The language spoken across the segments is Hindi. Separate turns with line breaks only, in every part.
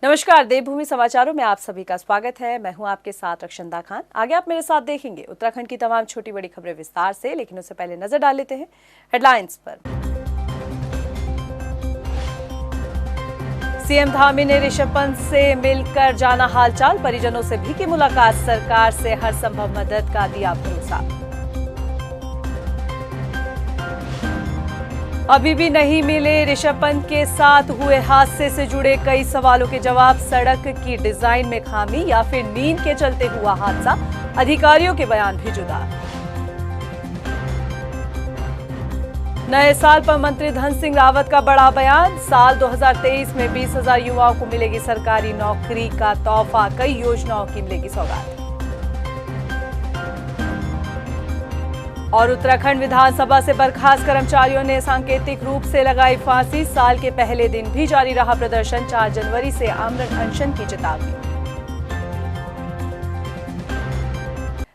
नमस्कार, देवभूमि समाचारों में आप सभी का स्वागत है। मैं हूं आपके साथ रक्षंदा खान। आगे आप मेरे साथ देखेंगे उत्तराखंड की तमाम छोटी बड़ी खबरें विस्तार से, लेकिन उससे पहले नजर डाल लेते हैं हेडलाइंस पर। सीएम धामी ने ऋषभ पंत से मिलकर जाना हालचाल, परिजनों से भी की मुलाकात, सरकार से हर संभव मदद का दिया भरोसा। अभी भी नहीं मिले ऋषभ पंत के साथ हुए हादसे से जुड़े कई सवालों के जवाब, सड़क की डिजाइन में खामी या फिर नींद के चलते हुआ हादसा, अधिकारियों के बयान भी जुदा। नए साल पर मंत्री धन सिंह रावत का बड़ा बयान, साल 2023 में 20,000 युवाओं को मिलेगी सरकारी नौकरी का तोहफा, कई योजनाओं की मिलेगी सौगात। और उत्तराखंड विधानसभा से बर्खास्त कर्मचारियों ने सांकेतिक रूप से लगाई फांसी, साल के पहले दिन भी जारी रहा प्रदर्शन, 4 जनवरी से आमरण अनशन की चेतावनी।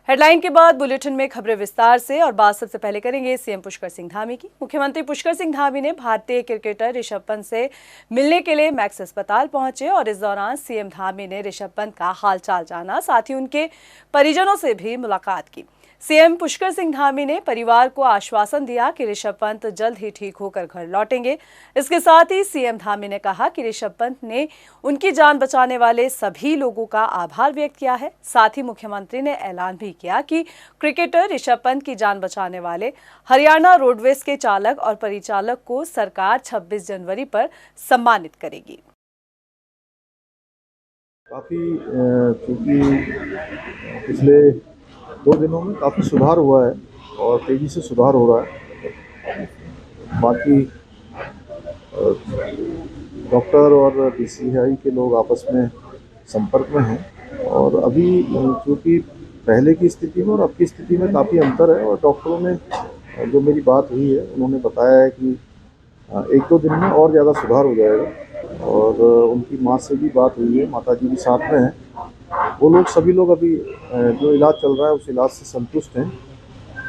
हेडलाइन के बाद बुलेटिन में खबरें विस्तार से, और बात सबसे पहले करेंगे सीएम पुष्कर सिंह धामी की। मुख्यमंत्री पुष्कर सिंह धामी ने भारतीय क्रिकेटर ऋषभ पंत से मिलने के लिए मैक्स अस्पताल पहुंचे और इस दौरान सीएम धामी ने ऋषभ पंत का हालचाल जाना, साथ ही उनके परिजनों से भी मुलाकात की। सीएम पुष्कर सिंह धामी ने परिवार को आश्वासन दिया कि ऋषभ पंत जल्द ही ठीक होकर घर लौटेंगे। इसके साथ ही सीएम धामी ने कहा कि ऋषभ पंत ने उनकी जान बचाने वाले सभी लोगों का आभार व्यक्त किया है। साथ ही मुख्यमंत्री ने ऐलान भी किया कि क्रिकेटर ऋषभ पंत की जान बचाने वाले हरियाणा रोडवेज के चालक और परिचालक को सरकार 26 जनवरी पर सम्मानित करेगी।
काफ़ी पिछले 2 दिनों में काफ़ी सुधार हुआ है और तेज़ी से सुधार हो रहा है। बाकी डॉक्टर और DCI के लोग आपस में संपर्क में हैं और अभी क्योंकि पहले की स्थिति में और अब की स्थिति में काफ़ी अंतर है, और डॉक्टरों ने जो मेरी बात हुई है उन्होंने बताया है कि 1-2 दिन में और ज़्यादा सुधार हो जाएगा। और उनकी माँ से भी बात हुई है, माताजी भी साथ में हैं। वो लोग सभी लोग अभी जो इलाज चल रहा है उस इलाज से संतुष्ट हैं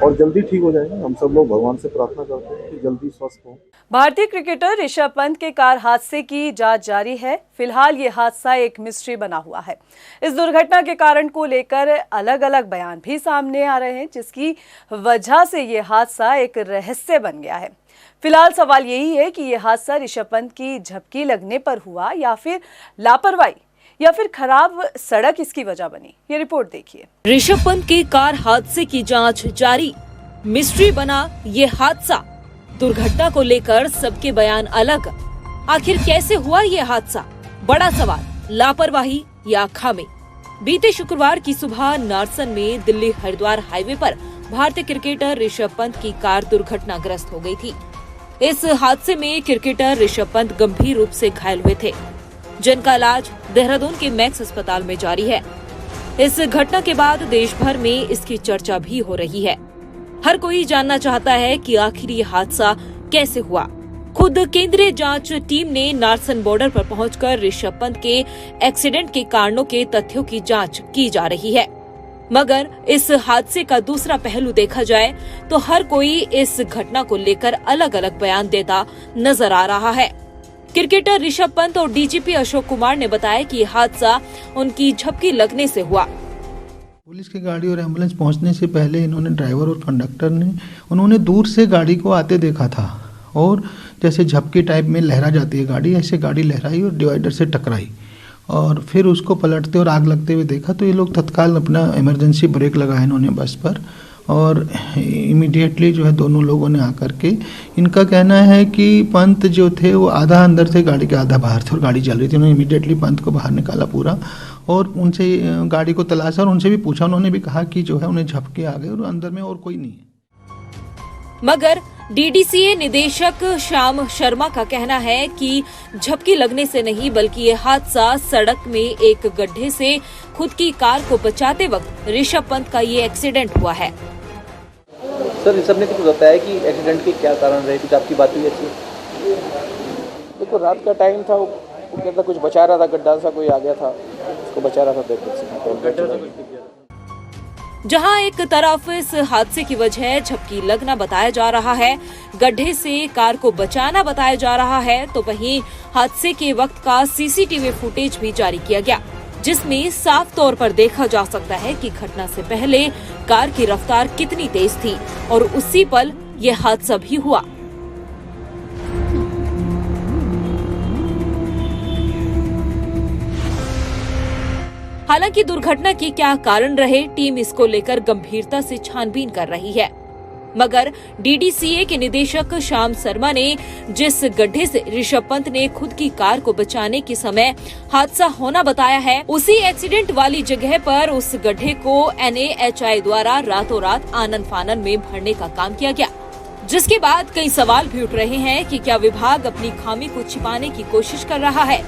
और जल्दी ठीक हो जाएंगे। हम सब लोग भगवान से प्रार्थना करते हैं कि जल्दी स्वस्थ हों।
भारतीय क्रिकेटर ऋषभ पंत के कार हादसे की जांच जारी है। फिलहाल ये हादसा एक मिस्ट्री बना हुआ है। इस दुर्घटना के कारण को लेकर अलग अलग बयान भी सामने आ रहे हैं, जिसकी वजह से ये हादसा एक रहस्य बन गया है। फिलहाल सवाल यही है कि यह हादसा ऋषभ पंत की झपकी लगने पर हुआ या फिर लापरवाही या फिर खराब सड़क इसकी वजह बनी। ये रिपोर्ट देखिए।
ऋषभ पंत के कार हादसे की जांच जारी, मिस्ट्री बना ये हादसा, दुर्घटना को लेकर सबके बयान अलग। आखिर कैसे हुआ ये हादसा? बड़ा सवाल, लापरवाही या खामी? बीते शुक्रवार की सुबह नारसन में दिल्ली हरिद्वार हाईवे पर भारतीय क्रिकेटर ऋषभ पंत की कार दुर्घटनाग्रस्त हो गई थी। इस हादसे में क्रिकेटर ऋषभ पंत गंभीर रूप से घायल हुए थे, जिनका इलाज देहरादून के मैक्स अस्पताल में जारी है। इस घटना के बाद देश भर में इसकी चर्चा भी हो रही है। हर कोई जानना चाहता है कि आखिर ये हादसा कैसे हुआ। खुद केंद्रीय जांच टीम ने नारसन बॉर्डर पर पहुंचकर ऋषभ पंत के एक्सीडेंट के कारणों के तथ्यों की जांच की जा रही है। मगर इस हादसे का दूसरा पहलू देखा जाए तो हर कोई इस घटना को लेकर अलग अलग बयान देता नजर आ रहा है। क्रिकेटर ऋषभ पंत और डीजीपी अशोक कुमार ने बताया कि हादसा उनकी झपकी लगने से हुआ।
पुलिस की गाड़ी और एम्बुलेंस पहुंचने से पहले इन्होंने ड्राइवर और कंडक्टर ने उन्होंने दूर से गाड़ी को आते देखा था, और जैसे झपकी टाइप में लहरा जाती है गाड़ी, ऐसे गाड़ी लहराई और डिवाइडर से टकराई, और फिर उसको पलटते और आग लगते हुए देखा तो ये लोग तत्काल अपना इमरजेंसी ब्रेक लगाया इन्होंने बस पर, और इमीडिएटली जो है दोनों लोगों ने आकर के, इनका कहना है कि पंत जो थे वो आधा अंदर थे गाड़ी के, आधा बाहर थे और गाड़ी चल रही थी। उन्होंने इमीडिएटली पंत को बाहर निकाला पूरा, और उनसे गाड़ी को तलाशा और उनसे भी पूछा। उन्होंने भी कहा कि जो है उन्हें झपके आ गए और अंदर में और कोई नहीं है।
मगर DDCA निदेशक श्याम शर्मा का कहना है कि झपकी लगने से नहीं, बल्कि ये हादसा सड़क में एक गड्ढे से खुद की कार को बचाते वक्त ऋषभ पंत का ये एक्सीडेंट हुआ है।
सर, इन सब ने कुछ बताया कि एक्सीडेंट के क्या कारण रहे, कुछ आपकी बात हुई ऐसी?
देखो, रात का टाइम था, वो कहता कुछ बचा रहा था, गड्ढा सा कोई आ गया था, उसको बचा रहा था।
जहां एक तरफ इस हादसे की वजह झपकी लगना बताया जा रहा है, गड्ढे से कार को बचाना बताया जा रहा है, तो वहीं हादसे के वक्त का सीसीटीवी फुटेज भी जारी किया गया, जिसमें साफ तौर पर देखा जा सकता है कि घटना से पहले कार की रफ्तार कितनी तेज थी और उसी पल ये हादसा भी हुआ। हालांकि दुर्घटना के क्या कारण रहे, टीम इसको लेकर गंभीरता से छानबीन कर रही है। मगर डीडीसीए के निदेशक श्याम शर्मा ने जिस गड्ढे से ऋषभ पंत ने खुद की कार को बचाने के समय हादसा होना बताया है, उसी एक्सीडेंट वाली जगह पर उस गड्ढे को NAHI द्वारा रातों रात आनन फानन में भरने का काम किया गया, जिसके बाद कई सवाल भी उठ रहे हैं कि क्या विभाग अपनी खामी को छिपाने की कोशिश कर रहा है,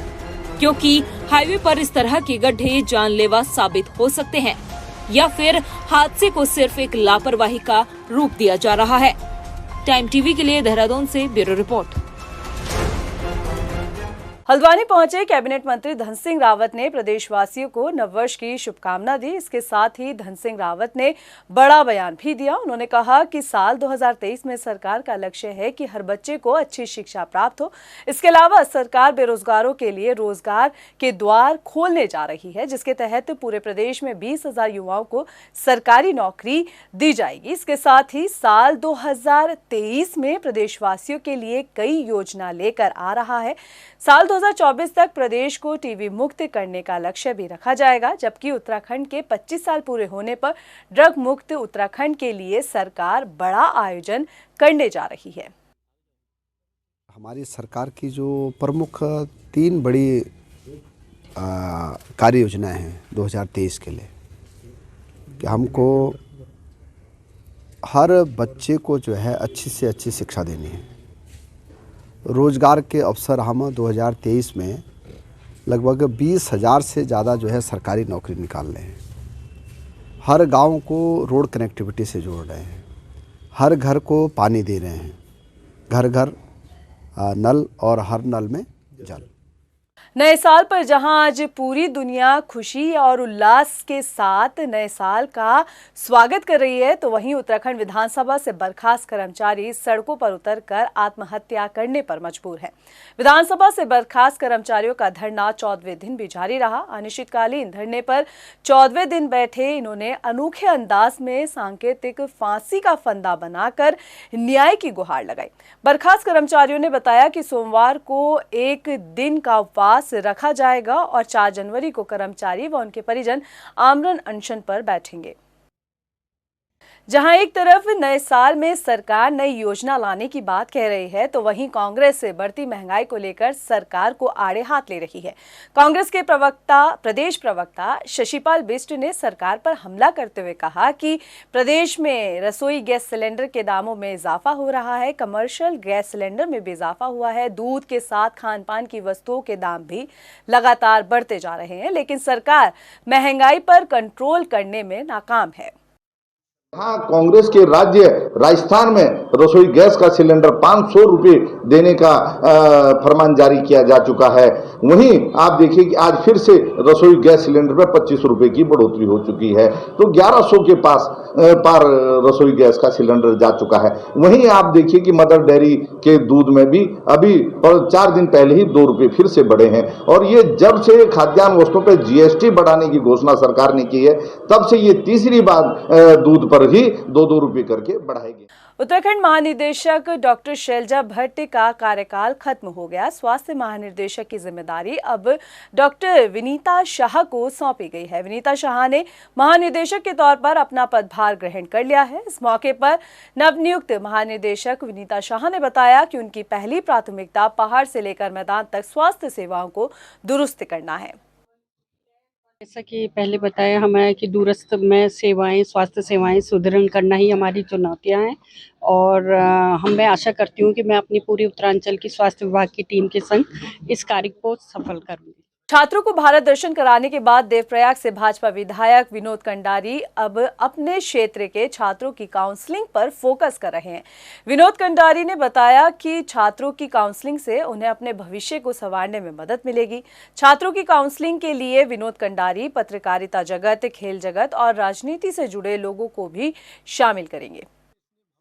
क्योंकि हाईवे पर इस तरह के गड्ढे जानलेवा साबित हो सकते हैं, या फिर हादसे को सिर्फ एक लापरवाही का रूप दिया जा रहा है। टाइम टीवी के लिए देहरादून से ब्यूरो रिपोर्ट।
हल्द्वानी पहुंचे कैबिनेट मंत्री धन सिंह रावत ने प्रदेशवासियों को नववर्ष की शुभकामना दी। इसके साथ ही धन सिंह रावत ने बड़ा बयान भी दिया। उन्होंने कहा कि साल 2023 में सरकार का लक्ष्य है कि हर बच्चे को अच्छी शिक्षा प्राप्त हो। इसके अलावा सरकार बेरोजगारों के लिए रोजगार के द्वार खोलने जा रही है, जिसके तहत पूरे प्रदेश में 20,000 युवाओं को सरकारी नौकरी दी जाएगी। इसके साथ ही साल 2023 में प्रदेशवासियों के लिए कई योजना लेकर आ रहा है। साल 2024 तक प्रदेश को टीबी मुक्त करने का लक्ष्य भी रखा जाएगा, जबकि उत्तराखंड के 25 साल पूरे होने पर ड्रग मुक्त उत्तराखंड के लिए सरकार बड़ा आयोजन करने जा रही है।
हमारी सरकार की जो प्रमुख 3 बड़ी कार्य योजनाएं हैं 2023 के लिए, कि हमको हर बच्चे को जो है अच्छी से अच्छी शिक्षा देनी है। रोजगार के अवसर हम 2023 में लगभग 20,000 से ज़्यादा जो है सरकारी नौकरी निकाल रहे हैं। हर गांव को रोड कनेक्टिविटी से जोड़ रहे हैं, हर घर को पानी दे रहे हैं, घर घर नल और हर नल में जल।
नए साल पर जहां आज पूरी दुनिया खुशी और उल्लास के साथ नए साल का स्वागत कर रही है, तो वहीं उत्तराखंड विधानसभा से बर्खास्त कर्मचारी सड़कों पर उतरकर आत्महत्या करने पर मजबूर हैं। विधानसभा से बर्खास्त कर्मचारियों का धरना 14वें दिन भी जारी रहा। अनिश्चितकालीन धरने पर 14वें दिन बैठे इन्होंने अनोखे अंदाज में सांकेतिक फांसी का फंदा बनाकर न्याय की गुहार लगाई। बर्खास्त कर्मचारियों ने बताया कि सोमवार को एक दिन का उपवास रखा जाएगा और 4 जनवरी को कर्मचारी व उनके परिजन आमरण अनशन पर बैठेंगे। जहां एक तरफ नए साल में सरकार नई योजना लाने की बात कह रही है, तो वहीं कांग्रेस से बढ़ती महंगाई को लेकर सरकार को आड़े हाथ ले रही है। कांग्रेस के प्रदेश प्रवक्ता शशिपाल बिष्ट ने सरकार पर हमला करते हुए कहा कि प्रदेश में रसोई गैस सिलेंडर के दामों में इजाफा हो रहा है, कमर्शियल गैस सिलेंडर में भी इजाफा हुआ है, दूध के साथ खान पान की वस्तुओं के दाम भी लगातार बढ़ते जा रहे हैं, लेकिन सरकार महंगाई पर कंट्रोल करने में नाकाम है।
हाँ, कांग्रेस के राज्य राजस्थान में रसोई गैस का सिलेंडर 500 रुपये देने का फरमान जारी किया जा चुका है। वहीं आप देखिए कि आज फिर से रसोई गैस सिलेंडर में 25 रुपये की बढ़ोतरी हो चुकी है, तो 1100 के पार रसोई गैस का सिलेंडर जा चुका है। वहीं आप देखिए कि मदर डेयरी के दूध में भी अभी 4 दिन पहले ही 2 रुपये फिर से बढ़े हैं, और ये जब से खाद्यान्न वस्तुओं पर GST बढ़ाने की घोषणा सरकार ने की है, तब से ये तीसरी बार दूध पर ही 2-2 रुपये करके बढ़ाएगी।
उत्तराखंड महानिदेशक डॉक्टर शैलजा भट्ट का कार्यकाल खत्म हो गया। स्वास्थ्य महानिदेशक की जिम्मेदारी अब डॉक्टर विनीता शाह को सौंपी गई है। विनीता शाह ने महानिदेशक के तौर पर अपना पदभार ग्रहण कर लिया है। इस मौके पर नवनियुक्त महानिदेशक विनीता शाह ने बताया कि उनकी पहली प्राथमिकता पहाड़ से लेकर मैदान तक स्वास्थ्य सेवाओं को दुरुस्त करना है।
जैसा कि पहले बताया हमें कि दूरस्थ में सेवाएं, स्वास्थ्य सेवाएं सुदृढ़ करना ही हमारी चुनौतियां हैं, और मैं आशा करती हूं कि मैं अपनी पूरी उत्तरांचल की स्वास्थ्य विभाग की टीम के संग इस कार्य को सफल करूंगी।
छात्रों को भारत दर्शन कराने के बाद देवप्रयाग से भाजपा विधायक विनोद कंडारी अब अपने क्षेत्र के छात्रों की काउंसलिंग पर फोकस कर रहे हैं। विनोद कंडारी ने बताया कि छात्रों की काउंसलिंग से उन्हें अपने भविष्य को संवारने में मदद मिलेगी। छात्रों की काउंसलिंग के लिए विनोद कंडारी पत्रकारिता जगत, खेल जगत और राजनीति से जुड़े लोगों को भी शामिल करेंगे।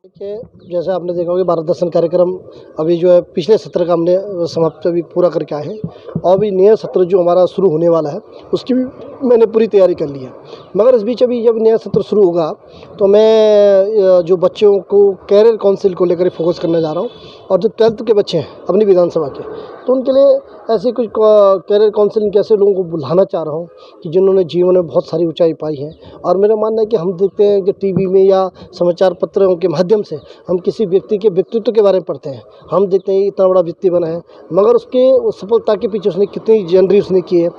जैसे आपने देखा होगा भारत दर्शन कार्यक्रम अभी जो है पिछले सत्र का हमने समाप्त अभी पूरा करके आए हैं और अभी नया सत्र जो हमारा शुरू होने वाला है उसकी भी मैंने पूरी तैयारी कर ली है। मगर इस बीच अभी जब नया सत्र शुरू होगा तो मैं जो बच्चों को कैरियर काउंसिल को लेकर फोकस करने जा रहा हूँ और जो 12th के बच्चे हैं अपनी विधानसभा के, तो उनके लिए ऐसे कुछ कैरियर काउंसलिंग के ऐसे लोगों को बुलाना चाह रहा हूँ कि जिन्होंने जीवन में बहुत सारी ऊंचाई पाई है। और मेरा मानना है कि हम देखते हैं कि टीवी में या समाचार पत्रों के माध्यम से हम किसी व्यक्ति के व्यक्तित्व के बारे में पढ़ते हैं, हम देखते हैं इतना बड़ा व्यक्ति बना है, मगर उसके सफलता के पीछे उसने कितनी जनरी उसने की है,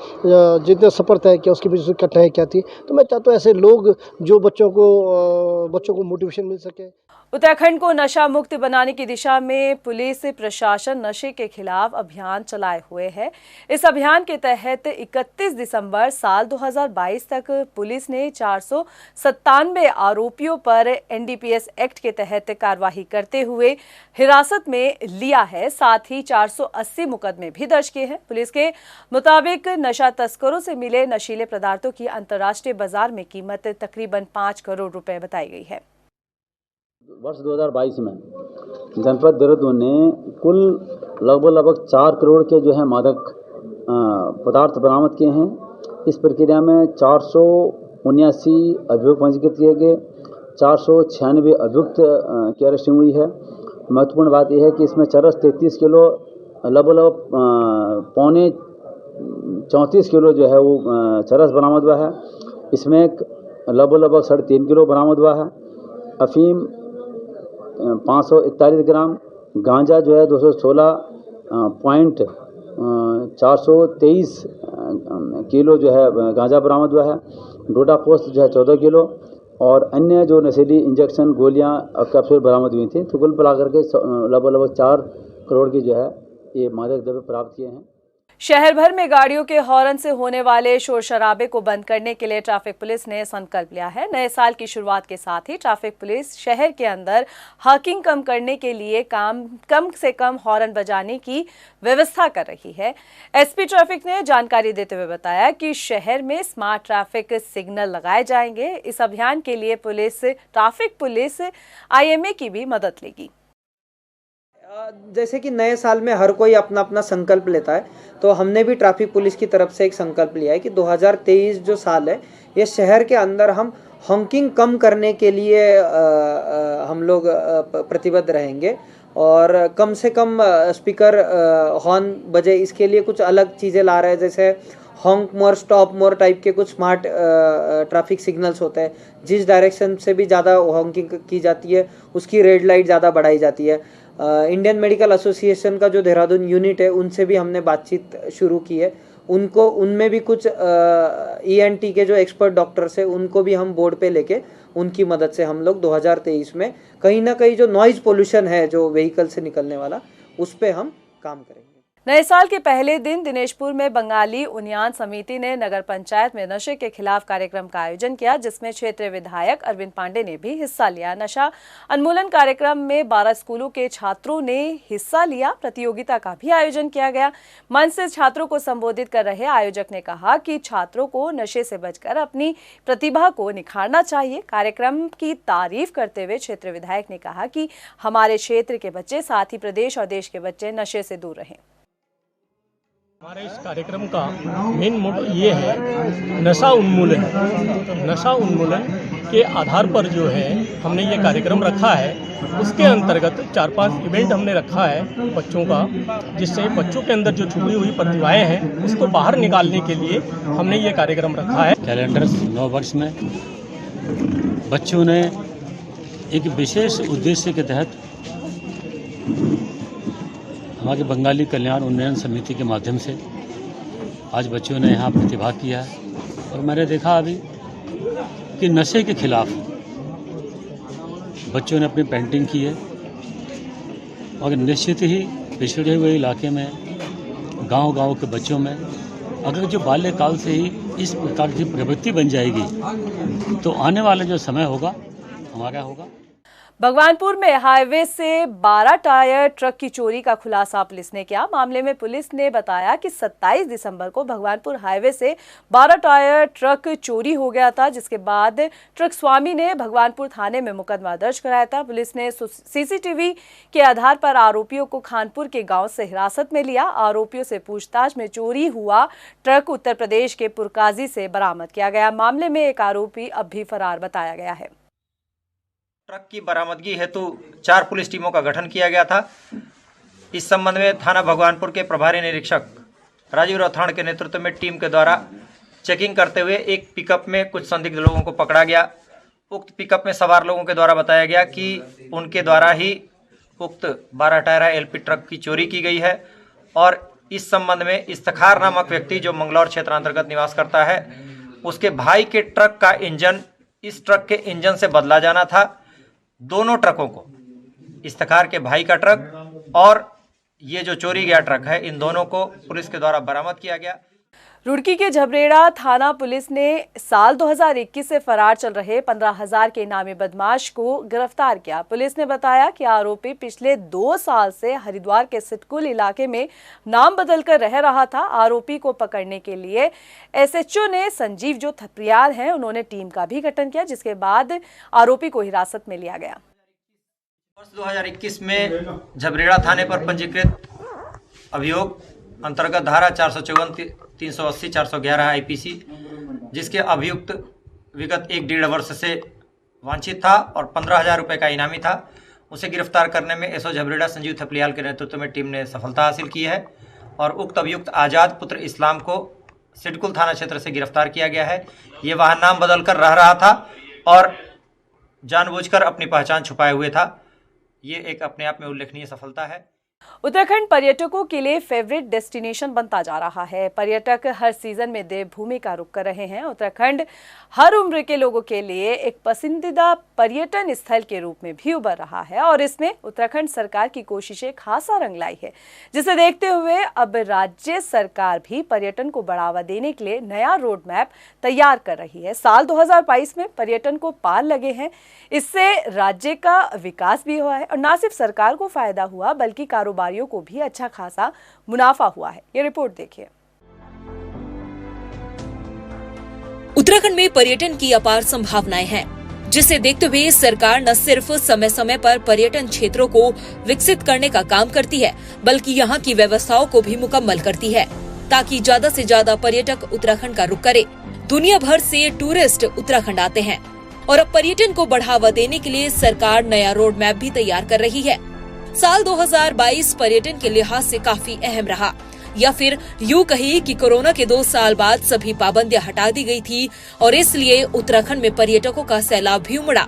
जितना सफर तय किया उसके पीछे उसकी कठिनाई क्या थी। तो मैं चाहता हूँ ऐसे लोग जो बच्चों को मोटिवेशन मिल सके।
उत्तराखंड को नशा मुक्त बनाने की दिशा में पुलिस प्रशासन नशे के खिलाफ अभियान चलाए हुए है। इस अभियान के तहत 31 दिसंबर साल 2022 तक पुलिस ने 497 आरोपियों पर एनडीपीएस एक्ट के तहत कार्रवाई करते हुए हिरासत में लिया है। साथ ही 480 मुकदमे भी दर्ज किए हैं। पुलिस के मुताबिक नशा तस्करों से मिले नशीले पदार्थों की अंतर्राष्ट्रीय बाजार में कीमत तकरीबन 5 करोड़ रुपए बताई गई है।
वर्ष 2022 में जनपद देहरादून ने कुल लगभग 4 करोड़ के जो है मादक पदार्थ बरामद किए हैं। इस प्रक्रिया में 479 अभियुक्त पंजीकृत किए गए, 496 अभियुक्त की अरेस्टिंग हुई है। महत्वपूर्ण बात यह है कि इसमें चरस 33 किलो, लगभग पौने 34 किलो जो है वो चरस बरामद हुआ है। इसमें लगभग 3.5 किलो बरामद हुआ है। अफीम 541 ग्राम, गांजा जो है 216.423 किलो जो है गांजा बरामद हुआ है। डोडा पोस्ट जो है 14 किलो और अन्य जो नशीली इंजेक्शन, गोलियां, कैप्सूल बरामद हुई थी। तो कुल मिलाकर के लगभग 4 करोड़ की जो है ये मादक द्रव्य प्राप्त किए हैं।
शहर भर में गाड़ियों के हॉर्न से होने वाले शोर शराबे को बंद करने के लिए ट्रैफिक पुलिस ने संकल्प लिया है। नए साल की शुरुआत के साथ ही ट्रैफिक पुलिस शहर के अंदर हॉकिंग कम करने के लिए कम से कम हॉर्न बजाने की व्यवस्था कर रही है। एसपी ट्रैफिक ने जानकारी देते हुए बताया कि शहर में स्मार्ट ट्रैफिक सिग्नल लगाए जाएंगे। इस अभियान के लिए ट्रैफिक पुलिस IMA की भी मदद लेगी।
जैसे कि नए साल में हर कोई अपना अपना संकल्प लेता है, तो हमने भी ट्रैफिक पुलिस की तरफ से एक संकल्प लिया है कि 2023 जो साल है ये शहर के अंदर हम हॉकिंग कम करने के लिए हम लोग प्रतिबद्ध रहेंगे और कम से कम स्पीकर हॉर्न बजे, इसके लिए कुछ अलग चीज़ें ला रहे हैं। जैसे हॉन्क मोर, स्टॉप मोर टाइप के कुछ स्मार्ट ट्रैफिक सिग्नल्स होते हैं। जिस डायरेक्शन से भी ज़्यादा हॉकिंग की जाती है उसकी रेड लाइट ज़्यादा बढ़ाई जाती है। इंडियन मेडिकल एसोसिएशन का जो देहरादून यूनिट है उनसे भी हमने बातचीत शुरू की है। उनमें भी कुछ ENT के जो एक्सपर्ट डॉक्टर्स हैं उनको भी हम बोर्ड पे लेके उनकी मदद से हम लोग 2023 में कहीं ना कहीं जो नॉइज़ पोल्यूशन है जो व्हीकल से निकलने वाला, उस पे हम काम करेंगे।
नए साल के पहले दिन दिनेशपुर में बंगाली उन्नयन समिति ने नगर पंचायत में नशे के खिलाफ कार्यक्रम का आयोजन किया, जिसमें क्षेत्रीय विधायक अरविंद पांडे ने भी हिस्सा लिया। नशा उन्मूलन कार्यक्रम में 12 स्कूलों के छात्रों ने हिस्सा लिया। प्रतियोगिता का भी आयोजन किया गया। मंच से छात्रों को संबोधित कर रहे आयोजक ने कहा कि छात्रों को नशे से बचकर अपनी प्रतिभा को निखारना चाहिए। कार्यक्रम की तारीफ करते हुए क्षेत्रीय विधायक ने कहा कि हमारे क्षेत्र के बच्चे, साथ ही प्रदेश और देश के बच्चे नशे से दूर रहें।
हमारे इस कार्यक्रम का मेन मोटो ये है नशा उन्मूलन। नशा उन्मूलन के आधार पर जो है हमने ये कार्यक्रम रखा है। उसके अंतर्गत 4-5 इवेंट हमने रखा है बच्चों का, जिससे बच्चों के अंदर जो छुपी हुई प्रतिभाएं हैं उसको बाहर निकालने के लिए हमने ये कार्यक्रम रखा है।
कैलेंडर नव वर्ष में बच्चों ने एक विशेष उद्देश्य के तहत हमारे बंगाली कल्याण उन्नयन समिति के माध्यम से आज बच्चों ने यहाँ प्रतिभाग किया है और मैंने देखा अभी कि नशे के खिलाफ बच्चों ने अपनी पेंटिंग की है और निश्चित ही पिछड़े हुए इलाके में गांव-गांव के बच्चों में अगर जो बाल्यकाल से ही इस प्रकार की प्रवृत्ति बन जाएगी तो आने वाला जो समय होगा हमारा होगा।
भगवानपुर में हाईवे से 12 टायर ट्रक की चोरी का खुलासा पुलिस ने किया। मामले में पुलिस ने बताया कि 27 दिसंबर को भगवानपुर हाईवे से 12 टायर ट्रक चोरी हो गया था, जिसके बाद ट्रक स्वामी ने भगवानपुर थाने में मुकदमा दर्ज कराया था। पुलिस ने सीसीटीवी के आधार पर आरोपियों को खानपुर के गांव से हिरासत में लिया। आरोपियों से पूछताछ में चोरी हुआ ट्रक उत्तर प्रदेश के पुरकाजी से बरामद किया गया। मामले में एक आरोपी अब भी फरार बताया गया है।
ट्रक की बरामदगी हेतु 4 पुलिस टीमों का गठन किया गया था। इस संबंध में थाना भगवानपुर के प्रभारी निरीक्षक राजीव राठौड़ के नेतृत्व में टीम के द्वारा चेकिंग करते हुए एक पिकअप में कुछ संदिग्ध लोगों को पकड़ा गया। उक्त पिकअप में सवार लोगों के द्वारा बताया गया कि उनके द्वारा ही उक्त 12 टायरा एलपी ट्रक की चोरी की गई है और इस संबंध में इफ्तिखार नामक व्यक्ति जो मंगलौर क्षेत्र अंतर्गत निवास करता है, उसके भाई के ट्रक का इंजन इस ट्रक के इंजन से बदला जाना था। दोनों ट्रकों को, इफ्तिखार के भाई का ट्रक और ये जो चोरी गया ट्रक है, इन दोनों को पुलिस के द्वारा बरामद किया गया।
रुड़की के झबरेड़ा थाना पुलिस ने साल 2021 से फरार चल रहे 15,000 के इनामी बदमाश को गिरफ्तार किया। पुलिस ने बताया कि आरोपी पिछले 2 साल से हरिद्वार के सिटकुल इलाके में नाम बदलकर रह रहा था। आरोपी को पकड़ने के लिए एसएचओ ने संजीव जो थपरियाल हैं, उन्होंने टीम का भी गठन किया, जिसके बाद आरोपी को हिरासत में लिया गया।
वर्ष 2021 में झबरेड़ा थाने पर पंजीकृत अभियोग अंतर्गत धारा 454, 380, 411 आईपीसी, जिसके अभियुक्त विगत 1-1.5 वर्ष से वांछित था और 15,000 रुपये का इनामी था, उसे गिरफ्तार करने में एसओ झबरेड़ा संजीव थपलियाल के नेतृत्व में टीम ने सफलता हासिल की है और उक्त अभियुक्त आज़ाद पुत्र इस्लाम को सिडकुल थाना क्षेत्र से गिरफ्तार किया गया है। ये वहाँ नाम बदलकर रह रहा था और जानबूझकर अपनी पहचान छुपाए हुए था। ये एक अपने आप में उल्लेखनीय सफलता है।
उत्तराखंड पर्यटकों के लिए फेवरेट डेस्टिनेशन बनता जा रहा है। पर्यटक हर सीजन में देवभूमि का रुख कर रहे हैं। उत्तराखंड हर उम्र के लोगों के लिए एक पसंदीदा पर्यटन स्थल के रूप में भी उभर रहा है और इसमें उत्तराखंड सरकार की कोशिशें खासा रंग लाई है, जिसे देखते हुए अब राज्य सरकार भी पर्यटन को बढ़ावा देने के लिए नया रोड मैप तैयार कर रही है। साल 2022 में पर्यटन को पार लगे हैं। इससे राज्य का विकास भी हुआ है और न सिर्फ सरकार को फायदा हुआ बल्कि कारोबारियों को भी अच्छा खासा मुनाफा हुआ है। ये रिपोर्ट देखिए।
उत्तराखंड में पर्यटन की अपार संभावनाएं हैं, जिसे देखते हुए सरकार न सिर्फ समय समय पर पर्यटन क्षेत्रों को विकसित करने का काम करती है, बल्कि यहाँ की व्यवस्थाओं को भी मुकम्मल करती है ताकि ज्यादा से ज्यादा पर्यटक उत्तराखंड का रुख करे। दुनिया भर से टूरिस्ट उत्तराखंड आते हैं और अब पर्यटन को बढ़ावा देने के लिए सरकार नया रोड मैप भी तैयार कर रही है। साल 2022 पर्यटन के लिहाज से काफी अहम रहा, या फिर यूं कही कि कोरोना के 2 साल बाद सभी पाबंदियां हटा दी गई थी और इसलिए उत्तराखंड में पर्यटकों का सैलाब भी उमड़ा।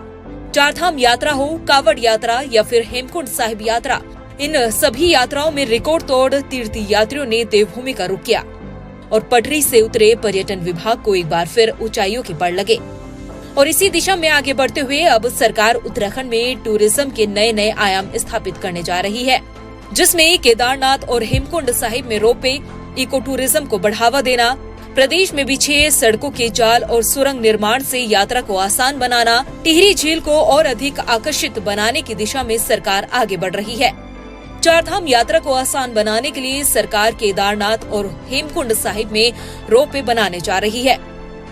4 धाम यात्रा हो, कावड़ यात्रा या फिर हेमकुंड साहिब यात्रा, इन सभी यात्राओं में रिकॉर्ड तोड़ तीर्थ यात्रियों ने देवभूमि का रुख किया और पटरी से उतरे पर्यटन विभाग को एक बार फिर ऊंचाइयों के बढ़ लगे। और इसी दिशा में आगे बढ़ते हुए अब सरकार उत्तराखंड में टूरिज्म के नए नए आयाम स्थापित करने जा रही है, जिसमें केदारनाथ और हेमकुंड साहिब में रोपवे, इको टूरिज्म को बढ़ावा देना, प्रदेश में बिछे सड़कों के जाल और सुरंग निर्माण से यात्रा को आसान बनाना, टिहरी झील को और अधिक आकर्षित बनाने की दिशा में सरकार आगे बढ़ रही है। 4 धाम यात्रा को आसान बनाने के लिए सरकार केदारनाथ और हेमकुंड साहिब में रोपवे बनाने जा रही है।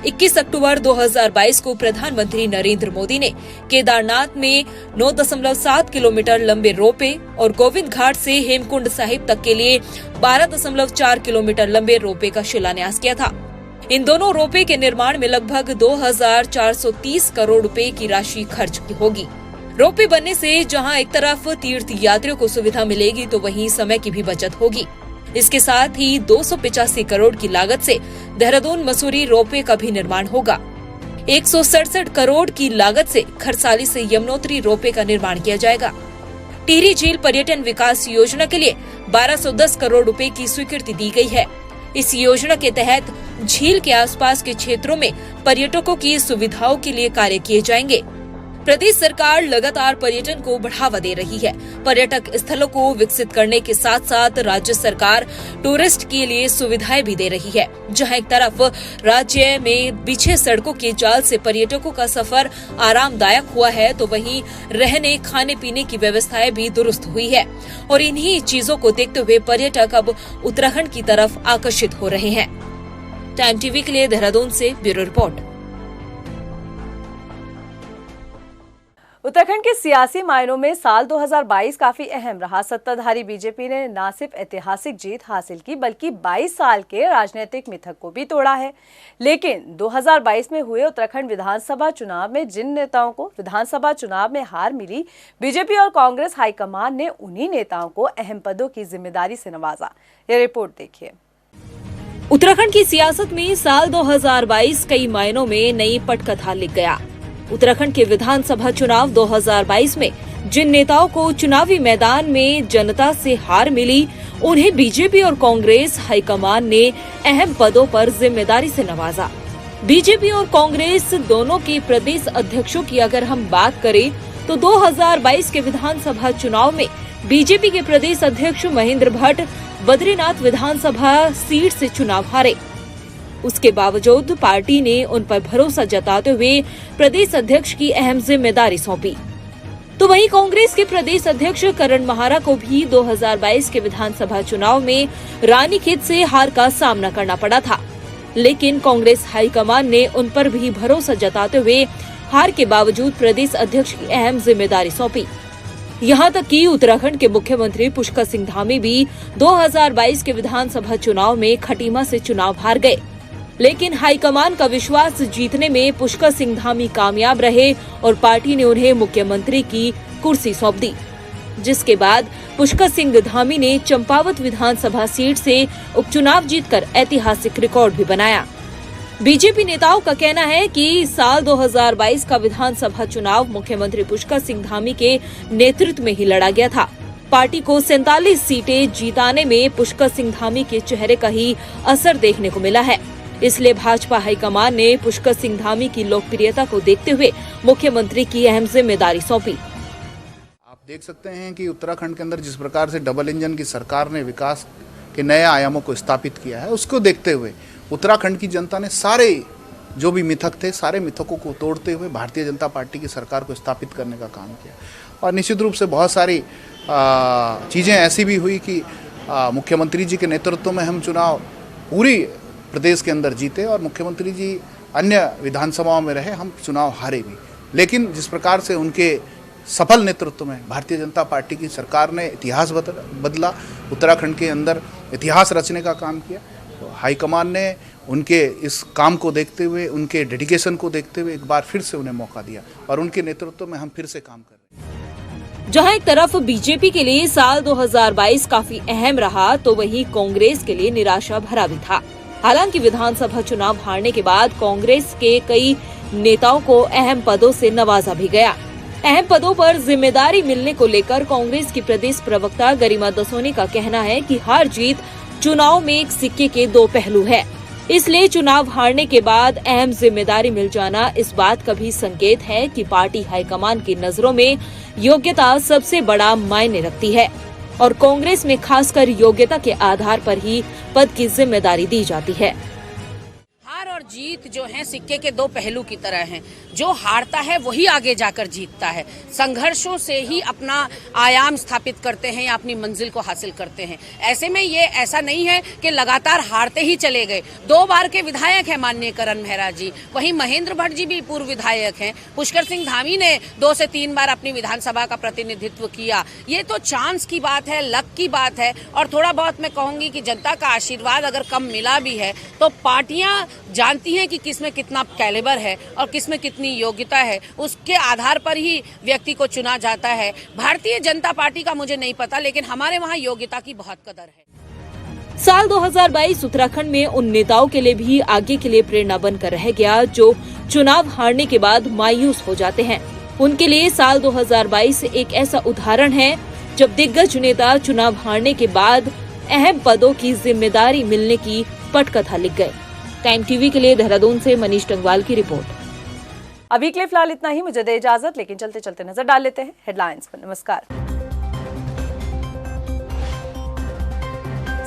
21 अक्टूबर 2022 को प्रधानमंत्री नरेंद्र मोदी ने केदारनाथ में 9.7 किलोमीटर लंबे रोपवे और गोविंद घाट से हेमकुंड साहिब तक के लिए 12.4 किलोमीटर लंबे रोपवे का शिलान्यास किया था। इन दोनों रोपवे के निर्माण में लगभग 2,430 करोड़ रुपए की राशि खर्च होगी। रोपवे बनने से जहां एक तरफ तीर्थ यात्रियों को सुविधा मिलेगी तो वहीं समय की भी बचत होगी। इसके साथ ही 285 करोड़ की लागत से देहरादून मसूरी रोपवे का भी निर्माण होगा। 167 करोड़ की लागत से खरसाली से यमुनोत्री रोपवे का निर्माण किया जाएगा। टिहरी झील पर्यटन विकास योजना के लिए 1210 करोड़ रुपए की स्वीकृति दी गई है। इस योजना के तहत झील के आसपास के क्षेत्रों में पर्यटकों की सुविधाओं के लिए कार्य किए जाएंगे। प्रदेश सरकार लगातार पर्यटन को बढ़ावा दे रही है। पर्यटक स्थलों को विकसित करने के साथ साथ राज्य सरकार टूरिस्ट के लिए सुविधाएं भी दे रही है। जहां एक तरफ राज्य में बिछे सड़कों के जाल से पर्यटकों का सफर आरामदायक हुआ है, तो वहीं रहने खाने पीने की व्यवस्थाएं भी दुरुस्त हुई है। और इन्हीं चीजों को देखते हुए पर्यटक अब उत्तराखंड की तरफ आकर्षित हो रहे हैं। टाइम टीवी के लिए देहरादून से ब्यूरो रिपोर्ट।
उत्तराखंड के सियासी मायनों में साल 2022 काफी अहम रहा। सत्ताधारी बीजेपी ने न सिर्फ ऐतिहासिक जीत हासिल की बल्कि 22 साल के राजनीतिक मिथक को भी तोड़ा है। लेकिन 2022 में हुए उत्तराखंड विधानसभा चुनाव में जिन नेताओं को विधानसभा चुनाव में हार मिली, बीजेपी और कांग्रेस हाईकमान ने उन्हीं नेताओं को अहम पदों की जिम्मेदारी से नवाजा। ये रिपोर्ट देखिए।
उत्तराखंड की सियासत में साल 2022 कई मायनों में नई पटकथा लिख गया। उत्तराखंड के विधानसभा चुनाव 2022 में जिन नेताओं को चुनावी मैदान में जनता से हार मिली, उन्हें बीजेपी और कांग्रेस हाईकमान ने अहम पदों पर जिम्मेदारी से नवाजा। बीजेपी और कांग्रेस दोनों के प्रदेश अध्यक्षों की अगर हम बात करें तो 2022 के विधानसभा चुनाव में बीजेपी के प्रदेश अध्यक्ष महेंद्र भट्ट बद्रीनाथ विधानसभा सीट से चुनाव हारे। उसके बावजूद पार्टी ने उन पर भरोसा जताते हुए प्रदेश अध्यक्ष की अहम जिम्मेदारी सौंपी। तो वहीं कांग्रेस के प्रदेश अध्यक्ष करण महारा को भी 2022 के विधानसभा चुनाव में रानीखेत से हार का सामना करना पड़ा था। लेकिन कांग्रेस हाईकमान ने उन पर भी भरोसा जताते हुए हार के बावजूद प्रदेश अध्यक्ष की अहम जिम्मेदारी सौंपी। यहाँ तक कि उत्तराखंड के मुख्यमंत्री पुष्कर सिंह धामी भी 2022 के विधानसभा चुनाव में खटीमा से चुनाव हार गए। लेकिन हाईकमान का विश्वास जीतने में पुष्कर सिंह धामी कामयाब रहे और पार्टी ने उन्हें मुख्यमंत्री की कुर्सी सौंप दी, जिसके बाद पुष्कर सिंह धामी ने चंपावत विधानसभा सीट से उपचुनाव जीतकर ऐतिहासिक रिकॉर्ड भी बनाया। बीजेपी नेताओं का कहना है कि साल 2022 का विधानसभा चुनाव मुख्यमंत्री पुष्कर सिंह धामी के नेतृत्व में ही लड़ा गया था। पार्टी को 47 सीटें जीताने में पुष्कर सिंह धामी के चेहरे का ही असर देखने को मिला है। इसलिए भाजपा हाईकमान ने पुष्कर सिंह धामी की लोकप्रियता को देखते हुए मुख्यमंत्री की अहम जिम्मेदारी सौंपी।
आप देख सकते हैं कि उत्तराखंड के अंदर जिस प्रकार से डबल इंजन की सरकार ने विकास के नए आयामों को स्थापित किया है, उसको देखते हुए उत्तराखंड की जनता ने सारे जो भी मिथक थे, सारे मिथकों को तोड़ते हुए भारतीय जनता पार्टी की सरकार को स्थापित करने का काम किया। और निश्चित रूप से बहुत सारी चीज़ें ऐसी भी हुई कि मुख्यमंत्री जी के नेतृत्व में हम चुनाव पूरी प्रदेश के अंदर जीते और मुख्यमंत्री जी अन्य विधानसभाओं में रहे, हम चुनाव हारे भी। लेकिन जिस प्रकार से उनके सफल नेतृत्व में भारतीय जनता पार्टी की सरकार ने इतिहास बदला, उत्तराखंड के अंदर इतिहास रचने का काम किया, तो हाईकमान ने उनके इस काम को देखते हुए, उनके डेडिकेशन को देखते हुए एक बार फिर से उन्हें मौका दिया और उनके नेतृत्व में हम फिर से काम कर रहे हैं।
जहां एक तरफ बीजेपी के लिए साल 2022 काफी अहम रहा, तो वहीं कांग्रेस के लिए निराशा भरा भी था। हालांकि विधानसभा चुनाव हारने के बाद कांग्रेस के कई नेताओं को अहम पदों से नवाजा भी गया। अहम पदों पर जिम्मेदारी मिलने को लेकर कांग्रेस की प्रदेश प्रवक्ता गरिमा दसोनी का कहना है कि हार जीत चुनाव में एक सिक्के के दो पहलू है। इसलिए चुनाव हारने के बाद अहम जिम्मेदारी मिल जाना इस बात का भी संकेत है कि पार्टी हाईकमान की नजरों में योग्यता सबसे बड़ा मायने रखती है और कांग्रेस में खासकर योग्यता के आधार पर ही पद की जिम्मेदारी दी जाती है।
हार और जीत जो है सिक्के के दो पहलू की तरह हैं। जो हारता है वही आगे जाकर जीतता है। संघर्षों से ही अपना आयाम स्थापित करते हैं या अपनी मंजिल को हासिल करते हैं। ऐसे में ये ऐसा नहीं है कि लगातार हारते ही चले गए। 2 बार के विधायक हैं माननीय करण मेहरा जी, वहीं महेंद्र भट्ट जी भी पूर्व विधायक हैं। पुष्कर सिंह धामी ने 2 से 3 बार अपनी विधानसभा का प्रतिनिधित्व किया। ये तो चांस की बात है, लक की बात है और थोड़ा बहुत मैं कहूँगी कि जनता का आशीर्वाद अगर कम मिला भी है तो पार्टियां जानती हैं कि किसमें कितना कैलिबर है और किसमें कितनी योग्यता है, उसके आधार पर ही व्यक्ति को चुना जाता है। भारतीय जनता पार्टी का मुझे नहीं पता, लेकिन हमारे वहाँ योग्यता की बहुत कदर है।
साल 2022 उत्तराखंड में उन नेताओं के लिए भी आगे के लिए प्रेरणा बनकर रह गया जो चुनाव हारने के बाद मायूस हो जाते हैं। उनके लिए साल 2022 एक ऐसा उदाहरण है जब दिग्गज नेता चुनाव हारने के बाद अहम पदों की जिम्मेदारी मिलने की पटकथा लिख गए। टाइम टीवी के लिए देहरादून से मनीष टंगवाल की रिपोर्ट।
अभी के लिए फिलहाल इतना ही, मुझे दे इजाजत, लेकिन चलते चलते नजर डाल लेते हैं हेडलाइंस पर। नमस्कार।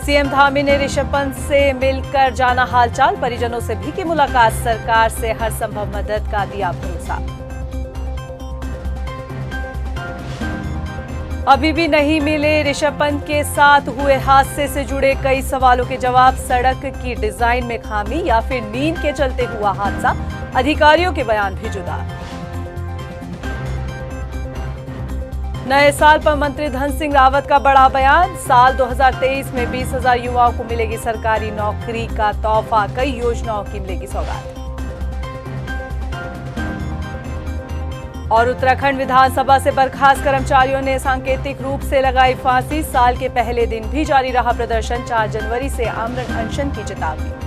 सीएम धामी ने ऋषभ पंत से मिलकर जाना हालचाल, परिजनों से भी की मुलाकात, सरकार से हर संभव मदद का दिया भरोसा। अभी भी नहीं मिले ऋषभ पंत के साथ हुए हादसे से जुड़े कई सवालों के जवाब, सड़क की डिजाइन में खामी या फिर नींद के चलते हुआ हादसा, अधिकारियों के बयान भी जुदा। नए साल पर मंत्री धन सिंह रावत का बड़ा बयान, साल 2023 में 20,000 युवाओं को मिलेगी सरकारी नौकरी का तोहफा, कई योजनाओं की मिलेगी सौगात। और उत्तराखंड विधानसभा से बर्खास्त कर्मचारियों ने सांकेतिक रूप से लगाई फांसी, साल के पहले दिन भी जारी रहा प्रदर्शन, 4 जनवरी से आमरण अनशन की चेतावनी।